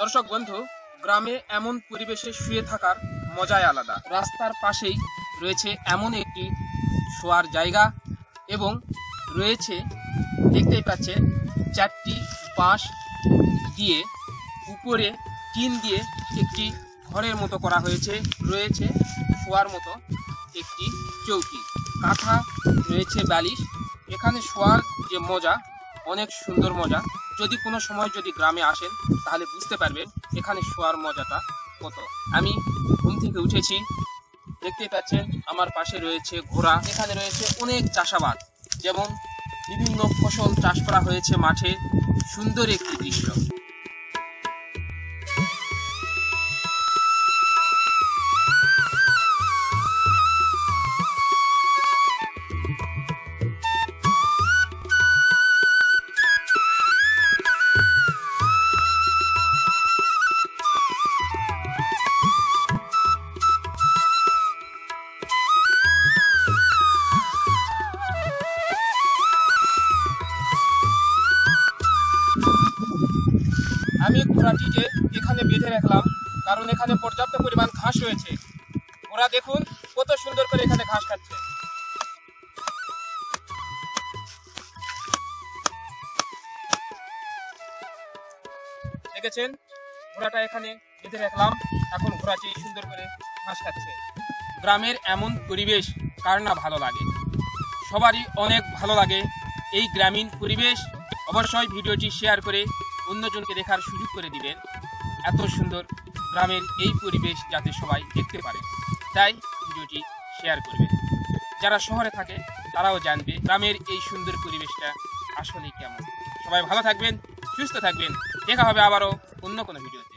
দর্শক বন্ধু, গ্রামে এমন পরিবেশে শুয়ে থাকার মজাই আলাদা। রাস্তার পাশেই রয়েছে এমন একটি শোয়ার জায়গা এবং রয়েছে, দেখতেই পাচ্ছেন, 4টি বাঁশ দিয়ে উপরে টিন দিয়ে একটি ঘরের মতো করা হয়েছে। রয়েছে শোয়ার মতো একটি চৌকি, কাঁথা, রয়েছে বালিশ। এখানে শোয়ার যে মজা, অনেক সুন্দর মজা। যদি কোনো সময় যদি গ্রামে আসেন তাহলে বুঝতে পারবেন এখানে শোয়ার মজাটা কত। আমি ঘুম থেকে উঠেছি, দেখতে পাচ্ছেন আমার পাশে রয়েছে ঘোড়া। এখানে রয়েছে অনেক চাষাবাদ, যেমন বিভিন্ন ফসল চাষ করা হয়েছে মাঠে। সুন্দর একটি দৃশ্য। আমি ঘোড়াটিকে এখানে বেঁধে রাখলাম, কারণ এখানে পর্যাপ্ত পরিমাণ ঘাস রয়েছে। ঘোড়া দেখুন কত সুন্দর করে এখানে ঘাস খাচ্ছে। দেখেছেন, ঘোড়াটা এখানে বেঁধে রাখলাম, এখন ঘোড়াটি সুন্দর করে ঘাস খাচ্ছে। গ্রামের এমন পরিবেশ কার না ভালো লাগে? সবারই অনেক ভালো লাগে এই গ্রামীণ পরিবেশ। অবশ্যই ভিডিওটি শেয়ার করে অন্যজনকে দেখার সুযোগ করে দিবেন। এত সুন্দর গ্রামের এই পরিবেশ যাতে সবাই দেখতে পারে, তাই ভিডিওটি শেয়ার করবেন। যারা শহরে থাকে তারাও জানবে গ্রামের এই সুন্দর পরিবেশটা আসলে কেমন। সবাই ভালো থাকবেন, সুস্থ থাকবেন। দেখা হবে আবারও অন্য কোনো ভিডিওতে।